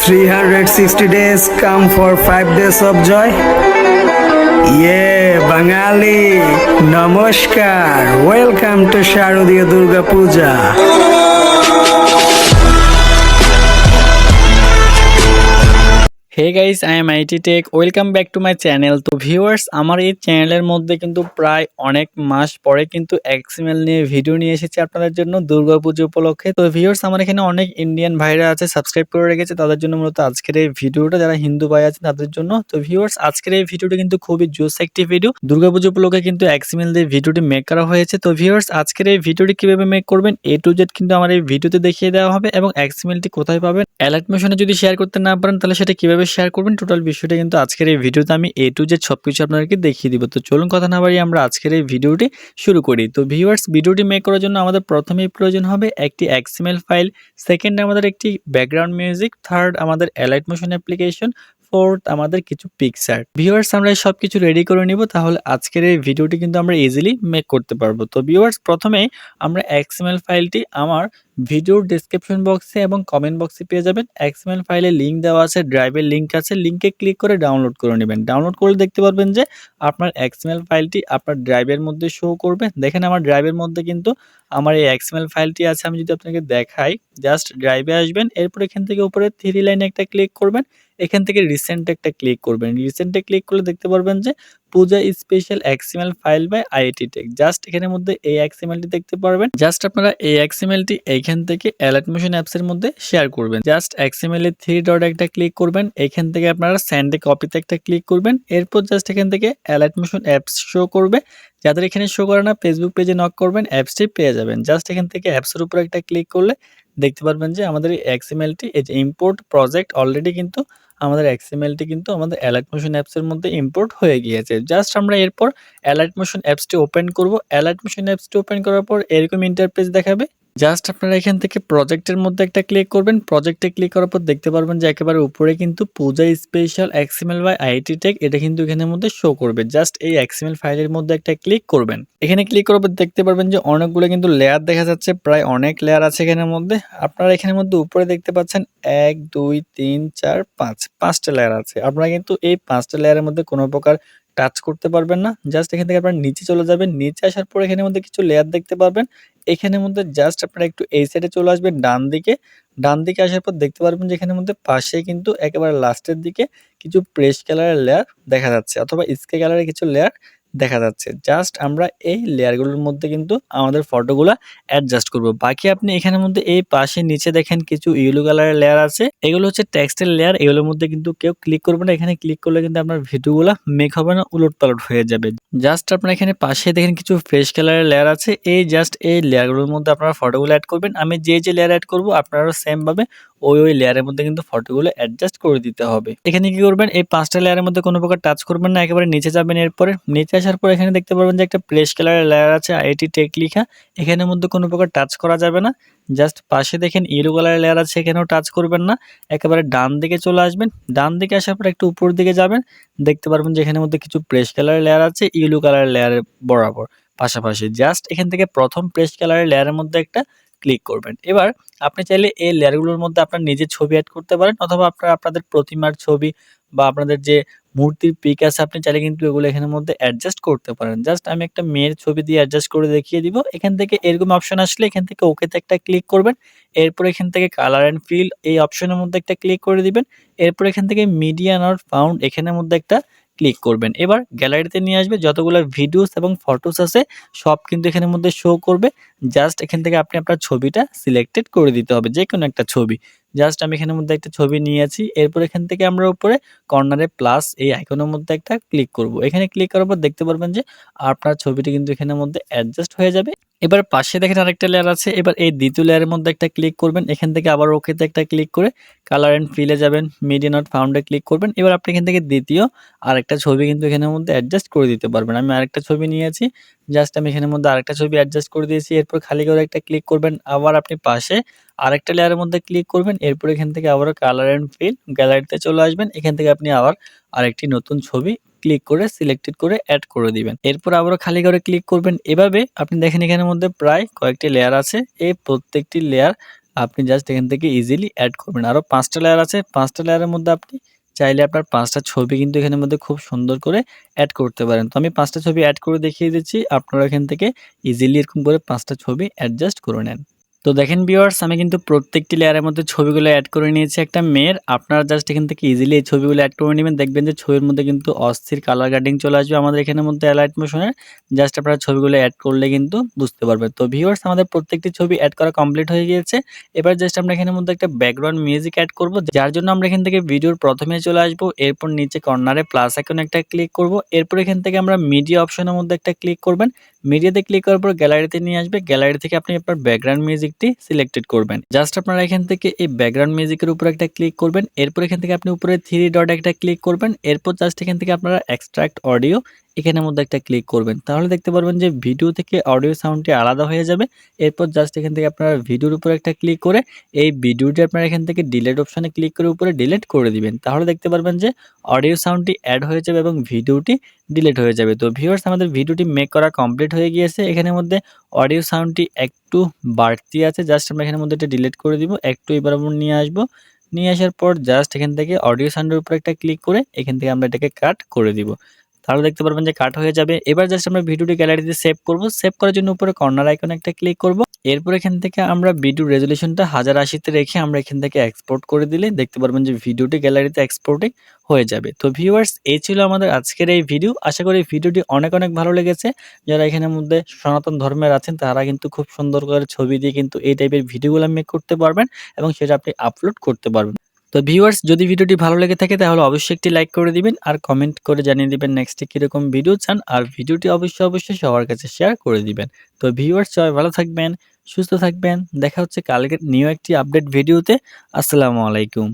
360 days come for 5 days of joy. বাঙালি নমস্কার, welcome to Sharadiya Durga Puja. Hey guys, I am IT Tech, welcome back to my channel. তো viewers, আমার এই চ্যানেলের মধ্যে কিন্তু প্রায় অনেক মাস পরে কিন্তু XML নিয়ে ভিডিও নিয়ে এসেছি আপনাদের জন্য দুর্গাপুজো উপলক্ষে। তো ভিউয়ার্স, আমার এখানে অনেক ইন্ডিয়ান ভাইরা আছে, সাবস্ক্রাইব করে রেখেছে, তাদের জন্য মূলত আজকের এই ভিডিওটা, যারা হিন্দু ভাই আছে তাদের জন্য। তো ভিউয়ার্স, আজকের এই ভিডিওটা কিন্তু খুবই জোস একটি ভিডিও। দুর্গাপুজো উপলক্ষে কিন্তু XML দিয়ে ভিডিওটি মেক করা হয়েছে। তো ভিউয়ার্স, আজকের এই ভিডিওটি কিভাবে মেক করবেন A to Z কিন্তু আমার এই ভিডিওতে দেখিয়ে দেওয়া হবে, এবং XMLটি কোথায় পাবেন, অ্যালার্ট মোশনে যদি শেয়ার করতে না পারেন তাহলে সেটা কিভাবে শেয়ার করবেন, টোটাল বিষয়টা কিন্তু আজকের এই ভিডিওতে আমি A to Z সবকিছু আপনাদেরকে দেখিয়ে দিব। তো চলুন কথা না বাড়িয়ে আমরা আজকের এই ভিডিওটি শুরু করি। তো ভিউয়ার্স, ভিডিওটি মেক করার জন্য আমাদের প্রথমেই প্রয়োজন হবে একটি XML ফাইল, সেকেন্ড আমাদের একটি ব্যাকগ্রাউন্ড মিউজিক, থার্ড আমাদের অ্যালার্ট মোশন অ্যাপ্লিকেশন, ফোর্থ আমাদের কিছু পিকচার। ভিউয়ার্স, আমরা সব কিছু রেডি করে নিব, তাহলে আজকের এই ভিডিওটি কিন্তু আমরা ইজিলি মেক করতে পারবো। তো ভিউয়ার্স, প্রথমেই আমরা XML ফাইলটি আমার ভিডিওর ডেসক্রিপশন বক্সে এবং কমেন্ট বক্সে পেয়ে যাবেন। XML ফাইলে লিঙ্ক দেওয়া আছে, ড্রাইভের লিঙ্ক আছে, লিঙ্কে ক্লিক করে ডাউনলোড করে নেবেন। ডাউনলোড করলে দেখতে পারবেন যে আপনার XML ফাইলটি আপনার ড্রাইভের মধ্যে শো করবে। দেখেন, আমার ড্রাইভের মধ্যে কিন্তু আমার এই XML ফাইলটি আছে। আমি যদি আপনাকে দেখাই, জাস্ট ড্রাইভে আসবেন, এরপর এখান থেকে উপরে 3 লাইনে একটা ক্লিক করবেন, এখান থেকে রিসেন্ট একটা ক্লিক করবেন। রিসেন্টে ক্লিক করলে দেখতে পারবেন যে Puja special XML file by IAT Tech। Just এখানের মধ্যে এই XMLটি দেখতে পারবেন। জাস্ট আপনারা এই XMLটি এইখান থেকে অ্যালার্ট মোশন অ্যাপস এর মধ্যে শেয়ার করবেন। জাস্ট XML এর 3 ডট একটা ক্লিক করবেন, এখান থেকে আপনারা সেন্ড এ কপিতে একটা ক্লিক করবেন, এরপর জাস্ট এখান থেকে অ্যালার্ট মোশন অ্যাপস শো করবে। যাদের এখানে শো করে না, ফেসবুক পেজে নক করবেন, অ্যাপসটি পেয়ে যাবেন। জাস্ট এখান থেকে অ্যাপসের উপর একটা ক্লিক করলে দেখতে পারবেন যে আমাদের এই XMLটি, এই যে ইম্পোর্ট প্রজেক্ট, অলরেডি কিন্তু আমাদের XMLটি কিন্তু আমাদের অ্যালার্ট মোশন অ্যাপসের মধ্যে ইম্পোর্ট হয়ে গিয়েছে। জাস্ট আমরা এরপর অ্যালার্ট মোশন অ্যাপসটি ওপেন করব। অ্যালার্ট মোশন অ্যাপসটি ওপেন করার পর এরকম ইন্টারফেস দেখাবে। জাস্ট আপনারা এখান থেকে প্রজেক্টের মধ্যে একটা ক্লিক করবেন। প্রজেক্টে ক্লিক করার পর দেখতে পারবেন যে একেবারে উপরে কিন্তু Puja special XML by IAT Tech, এটা কিন্তু এখানের মধ্যে শো করবে। জাস্ট এই XML ফাইলের মধ্যে একটা ক্লিক করবেন। এখানে ক্লিক করার পর দেখতে পারবেন যে অনেকগুলো কিন্তু লেয়ার দেখা যাচ্ছে, প্রায় অনেক লেয়ার আছে এখানের মধ্যে। আপনারা এখানের মধ্যে উপরে দেখতে পাচ্ছেন 1 2 3 4 5 5টা লেয়ার আছে। আপনারা কিন্তু এই 5টা লেয়ারের মধ্যে কোনো প্রকার টাচ করতে পারবেন না। জাস্ট এখান থেকে আপনারা নিচে চলে যাবেন। নিচে আসার পর এখানের মধ্যে কিছু লেয়ার দেখতে পারবেন। এখানের মধ্যে জাস্ট আপনারা একটু এই সাইডে চলে আসবেন, ডান দিকে। ডান দিকে আসার পর দেখতে পারবেন যে এখানের মধ্যে পাশে কিন্তু একেবারে লাস্টের দিকে কিছু প্রেস কালারের লেয়ার দেখা যাচ্ছে, অথবা স্কাই কালারের কিছু লেয়ার দেখা যাচ্ছে। জাস্ট আমরা এই লেয়ারগুলোর মধ্যে কিন্তু আমাদের ফটোগুলা অ্যাডজাস্ট করব। বাকি আপনি এখানের মধ্যে এই পাশে নিচে দেখেন কিছু ইয়েলো কালারের লেয়ার আছে, এগুলো হচ্ছে টেক্সটের লেয়ার। এগুলোর মধ্যে কিন্তু কেউ ক্লিক করবে না। এখানে ক্লিক করলে কিন্তু আপনার ভিডিওগুলো মেক হবে না, উলট পালট হয়ে যাবে। জাস্ট আপনারা এখানে পাশে দেখেন কিছু ফ্রেশ কালারের লেয়ার আছে, এই জাস্ট এই লেয়ারগুলোর মধ্যে আপনারা ফটোগুলো অ্যাড করবেন। আমি যে লেয়ার অ্যাড করব, আপনারাও সেম ভাবে ওই লেয়ারের মধ্যে কিন্তু ফটোগুলো অ্যাডজাস্ট করে দিতে হবে। এখানে কি করবেন, এই 5টা লেয়ারের মধ্যে কোনো প্রকার টাচ করবেন না, একেবারে নিচে যাবেন। এরপরে নিচে আসার পর এখানে দেখতে পারবেন যে একটা প্রেস কালারের লেয়ার আছে, IAT Tech লেখা, এখানের মধ্যে কোনো প্রকার টাচ করা যাবে না। জাস্ট পাশে দেখেন ইয়েলো কালারের লেয়ার আছে, এখানেও টাচ করবেন না, একেবারে ডান দিকে চলে আসবেন। ডান দিকে আসার পর একটু উপর দিকে যাবেন, দেখতে পারবেন যে এখানের মধ্যে কিছু প্রেস কালারের লেয়ার আছে, ইয়েলো কালারের লেয়ারের বরাবর পাশাপাশি। জাস্ট এখান থেকে প্রথম প্রেস কালারের লেয়ারের মধ্যে একটা ক্লিক করবেন। এবার আপনি চাইলে এই লেয়ারগুলোর মধ্যে আপনার নিজের ছবি অ্যাড করতে পারেন, অথবা আপনারা আপনাদের প্রতিমার ছবি বা আপনাদের যে মূর্তির পিক আছে, আপনি চাইলে কিন্তু এগুলো এখানের মধ্যে অ্যাডজাস্ট করতে পারেন। জাস্ট আমি একটা মেয়ের ছবি দিয়ে অ্যাডজাস্ট করে দেখিয়ে দিব। এখান থেকে এরকম অপশন আসলে এখান থেকে ওকেতে একটা ক্লিক করবেন। এরপর এখান থেকে কালার অ্যান্ড ফিল এই অপশনের মধ্যে একটা ক্লিক করে দিবেন। এরপর এখান থেকে মিডিয়া নট ফাউন্ড এখানের মধ্যে একটা ক্লিক করবেন। এবার গ্যালারিতে নিয়ে আসবে, যতগুলো ভিডিওস এবং ফটোস আছে সব কিন্তু এখানের মধ্যে শো করবে। জাস্ট এখান থেকে আপনি আপনার ছবিটা সিলেক্টেড করে দিতে হবে, যে কোনো একটা ছবি। জাস্ট আমি এখানের মধ্যে একটা ছবি নিয়েছি। এরপর এখান থেকে আমরা উপরে কর্নারে প্লাস এই আইকনের মধ্যে একটা ক্লিক করব। এখানে ক্লিক করার পর দেখতে পারবেন যে আপনার ছবিটি কিন্তু এখানের মধ্যে অ্যাডজাস্ট হয়ে যাবে। এবার পাশে দেখেন আরেকটা লেয়ার আছে, এবার এই দ্বিতীয় লেয়ারের মধ্যে একটা ক্লিক করবেন। এখান থেকে আবার ওকেতে একটা ক্লিক করে কালার অ্যান্ড ফিলে যাবেন, মিডিয়া নট ফাউন্ডে ক্লিক করবেন। এবার আপনি এখান থেকে দ্বিতীয় আরেকটা ছবি কিন্তু এখানের মধ্যে অ্যাডজাস্ট করে দিতে পারবেন। আমি আরেকটা ছবি নিয়েছি, জাস্ট আমি এখানের মধ্যে আরেকটা ছবি অ্যাডজাস্ট করে দিয়েছি। এরপর খালি করে একটা ক্লিক করবেন, আবার আপনি পাশে আরেকটা লেয়ারের মধ্যে ক্লিক করবেন। এরপর এখান থেকে আবারও কালার অ্যান্ড ফিল গ্যালারিতে চলে আসবেন। এখান থেকে আপনি আবার আরেকটি নতুন ছবি ক্লিক করে সিলেক্টেড করে অ্যাড করে দিবেন। এরপর আবারও খালি করে ক্লিক করবেন। এভাবে আপনি দেখেন এখানের মধ্যে প্রায় কয়েকটি লেয়ার আছে, এই প্রত্যেকটি লেয়ার আপনি জাস্ট এখান থেকে ইজিলি অ্যাড করবেন। আরও 5টা লেয়ার আছে, 5টা লেয়ারের মধ্যে আপনি চাইলে আপনার 5টা ছবি কিন্তু এখানের মধ্যে খুব সুন্দর করে অ্যাড করতে পারেন। তো আমি 5টা ছবি অ্যাড করে দেখিয়ে দিচ্ছি। আপনারা এখান থেকে ইজিলি এরকম করে 5টা ছবি অ্যাডজাস্ট করে নেন। তো দেখেন ভিউয়ার্স, আমি কিন্তু প্রত্যেকটি লেয়ারের মধ্যে ছবিগুলো অ্যাড করে নিয়েছি একটা মেয়ের। আপনারা জাস্ট এখান থেকে ইজিলি এই ছবিগুলো অ্যাড করে নেবেন। দেখবেন যে ছবির মধ্যে কিন্তু অস্থির কালার গ্রেডিং চলে আসবে আমাদের এখানের মধ্যে অ্যালাইট মোশনের। জাস্ট আপনারা ছবিগুলো অ্যাড করলে কিন্তু বুঝতে পারবেন। তো ভিউয়ার্স, আমাদের প্রত্যেকটি ছবি অ্যাড করা কমপ্লিট হয়ে গিয়েছে। এবার জাস্ট আমরা এখানের মধ্যে একটা ব্যাকগ্রাউন্ড মিউজিক অ্যাড করব, যার জন্য আমরা এখান থেকে ভিডিওর প্রথমে চলে আসবো। এরপর নিচে কর্নারে প্লাস আইকনে একটা ক্লিক করব। এরপর এখান থেকে আমরা মিডিয়া অপশনের মধ্যে একটা ক্লিক করবেন। মিডিয়াতে ক্লিক করার পর গ্যালারিতে নিয়ে আসবে। গ্যালারি থেকে আপনি আপনার ব্যাকগ্রাউন্ড মিউজিকটি সিলেক্টেড করবেন। জাস্ট আপনারা এখান থেকে এই ব্যাকগ্রাউন্ড মিউজিকের উপর একটা ক্লিক করবেন। এরপর এখান থেকে আপনি উপরে 3 ডট একটা ক্লিক করবেন। এরপর জাস্ট এখান থেকে আপনারা এক্সট্রাক্ট অডিও এখানের মধ্যে একটা ক্লিক করবেন। তাহলে দেখতে পারবেন যে ভিডিও থেকে অডিও সাউন্ডটি আলাদা হয়ে যাবে। এরপর জাস্ট এখান থেকে আপনারা ভিডিওর উপর একটা ক্লিক করে এই ভিডিওটি আপনারা এখান থেকে ডিলিট অপশনে ক্লিক করে উপরে ডিলিট করে দিবেন। তাহলে দেখতে পারবেন যে অডিও সাউন্ডটি অ্যাড হয়ে যাবে এবং ভিডিওটি ডিলিট হয়ে যাবে। তো ভিউয়ার্স, আমাদের ভিডিওটি মেক করা কমপ্লিট হয়ে গিয়েছে। এখানের মধ্যে অডিও সাউন্ডটি একটু বাড়তি আছে, জাস্ট আমরা এখানের মধ্যে এটা ডিলিট করে দিব। একটু এবার আমরা নিয়ে আসবো। নিয়ে আসার পর জাস্ট এখান থেকে অডিও সাউন্ডের উপর একটা ক্লিক করে এখান থেকে আমরা এটাকে কাট করে দিব। তাহলে দেখতে পারবেন যে কাট হয়ে যাবে। এবার জাস্ট আমরা ভিডিওটি গ্যালারিতে সেভ করব। সেভ করার জন্য উপরে কর্নার আইকনে একটা ক্লিক করব। এরপর এখান থেকে আমরা ভিডিও রেজুলেশনটা 1080 তে রেখে আমরা এখান থেকে এক্সপোর্ট করে দিলে দেখতে পারবেন যে ভিডিওটি গ্যালারিতে এক্সপোর্টিং হয়ে যাবে। তো ভিউয়ার্স, এই ছিল আমাদের আজকের এই ভিডিও। আশা করি ভিডিওটি অনেক অনেক ভালো লেগেছে। যারা এখানের মধ্যে সনাতন ধর্মের আছেন তারা কিন্তু খুব সুন্দর করে ছবি দিয়ে কিন্তু এই টাইপের ভিডিওগুলো মেক করতে পারবেন এবং সেটা আপনি আপলোড করতে পারবেন। তো ভিউয়ার্স, যদি ভিডিওটি ভালো লেগে থাকে তাহলে অবশ্যই একটি লাইক করে দিবেন আর কমেন্ট করে জানিয়ে দিবেন নেক্সটে কিরকম ভিডিও চান, আর ভিডিওটি অবশ্যই সবার কাছে শেয়ার করে দিবেন। তো ভিউয়ার্স, সবাই ভালো থাকবেন, সুস্থ থাকবেন। দেখা হচ্ছে কালকের নিউ একটি আপডেট ভিডিওতে। আসসালামু আলাইকুম।